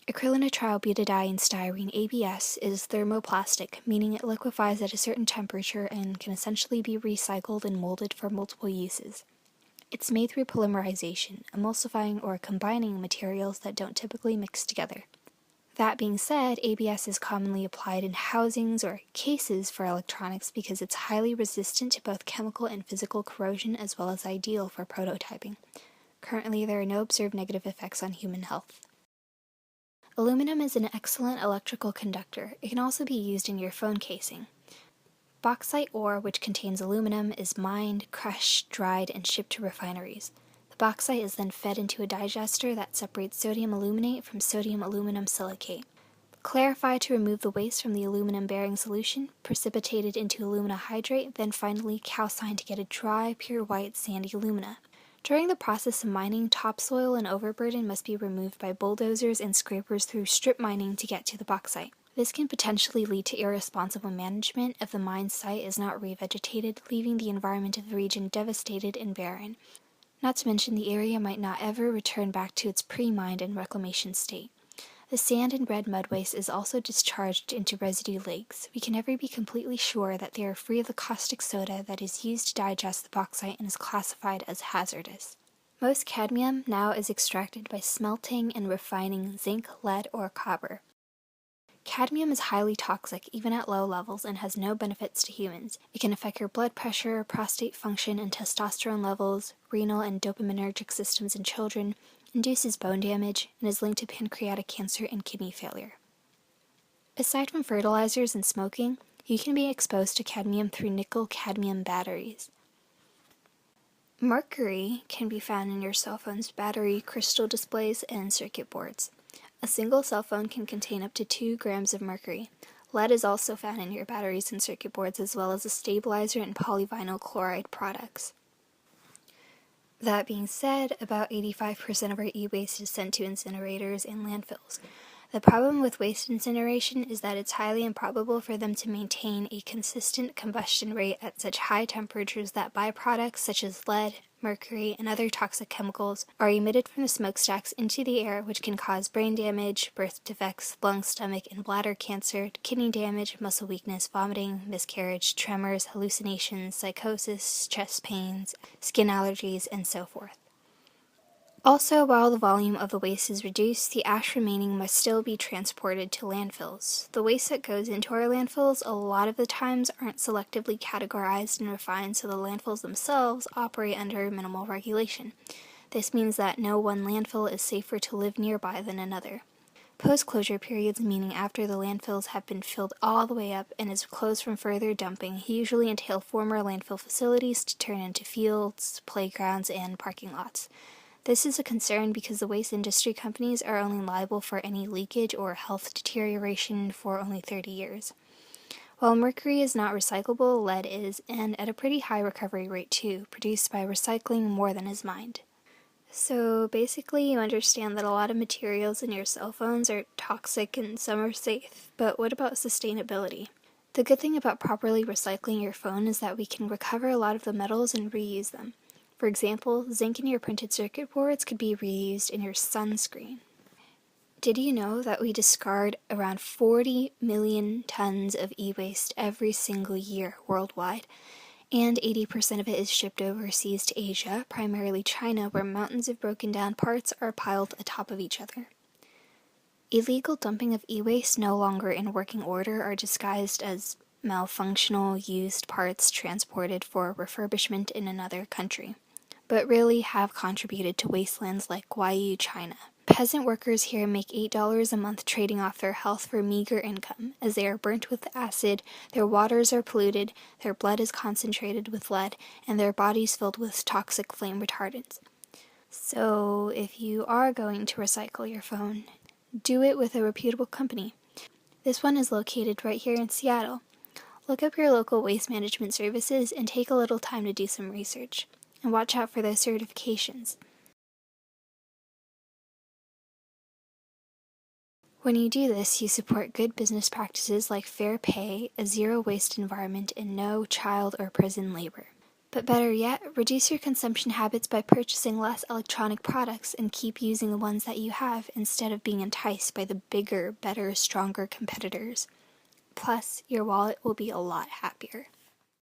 Acrylonitrile butadiene ABS is thermoplastic, meaning it liquefies at a certain temperature and can essentially be recycled and molded for multiple uses. It's made through polymerization, emulsifying or combining materials that don't typically mix together. That being said, ABS is commonly applied in housings or cases for electronics because it's highly resistant to both chemical and physical corrosion as well as ideal for prototyping. Currently, there are no observed negative effects on human health. Aluminum is an excellent electrical conductor. It can also be used in your phone casing. Bauxite ore, which contains aluminum, is mined, crushed, dried, and shipped to refineries. The bauxite is then fed into a digester that separates sodium aluminate from sodium aluminum silicate. Clarified to remove the waste from the aluminum-bearing solution, precipitated into alumina hydrate, then finally calcined to get a dry, pure white, sandy alumina. During the process of mining, topsoil and overburden must be removed by bulldozers and scrapers through strip mining to get to the bauxite. This can potentially lead to irresponsible management if the mine site is not revegetated, leaving the environment of the region devastated and barren. Not to mention the area might not ever return back to its pre-mined and reclamation state. The sand and red mud waste is also discharged into residue lakes. We can never be completely sure that they are free of the caustic soda that is used to digest the bauxite and is classified as hazardous. Most cadmium now is extracted by smelting and refining zinc, lead, or copper. Cadmium is highly toxic even at low levels and has no benefits to humans. It can affect your blood pressure, prostate function, and testosterone levels, renal and dopaminergic systems in children, induces bone damage, and is linked to pancreatic cancer and kidney failure. Aside from fertilizers and smoking, you can be exposed to cadmium through nickel-cadmium batteries. Mercury can be found in your cell phone's battery, crystal displays, and circuit boards. A single cell phone can contain up to 2 grams of mercury. Lead is also found in your batteries and circuit boards, as well as a stabilizer and polyvinyl chloride products. That being said, about 85% of our e-waste is sent to incinerators and landfills. The problem with waste incineration is that it's highly improbable for them to maintain a consistent combustion rate at such high temperatures that byproducts such as lead, mercury, and other toxic chemicals are emitted from the smokestacks into the air, which can cause brain damage, birth defects, lung, stomach, and bladder cancer, kidney damage, muscle weakness, vomiting, miscarriage, tremors, hallucinations, psychosis, chest pains, skin allergies, and so forth. Also, while the volume of the waste is reduced, the ash remaining must still be transported to landfills. The waste that goes into our landfills a lot of the times aren't selectively categorized and refined, so the landfills themselves operate under minimal regulation. This means that no one landfill is safer to live nearby than another. Post-closure periods, meaning after the landfills have been filled all the way up and is closed from further dumping, usually entail former landfill facilities to turn into fields, playgrounds, and parking lots. This is a concern because the waste industry companies are only liable for any leakage or health deterioration for only 30 years. While mercury is not recyclable, lead is, and at a pretty high recovery rate too, produced by recycling more than is mined. So basically you understand that a lot of materials in your cell phones are toxic and some are safe, but what about sustainability? The good thing about properly recycling your phone is that we can recover a lot of the metals and reuse them. For example, zinc in your printed circuit boards could be reused in your sunscreen. Did you know that we discard around 40 million tons of e-waste every single year worldwide, and 80% of it is shipped overseas to Asia, primarily China, where mountains of broken down parts are piled atop of each other. Illegal dumping of e-waste no longer in working order are disguised as malfunctional used parts transported for refurbishment in another country, but really have contributed to wastelands like Guayu, China. Peasant workers here make $8 a month trading off their health for meager income. As they are burnt with acid, their waters are polluted, their blood is concentrated with lead, and their bodies filled with toxic flame retardants. So, if you are going to recycle your phone, do it with a reputable company. This one is located right here in Seattle. Look up your local waste management services and take a little time to do some research. And watch out for those certifications. When you do this, you support good business practices like fair pay, a zero-waste environment, and no child or prison labor. But better yet, reduce your consumption habits by purchasing less electronic products and keep using the ones that you have instead of being enticed by the bigger, better, stronger competitors. Plus, your wallet will be a lot happier.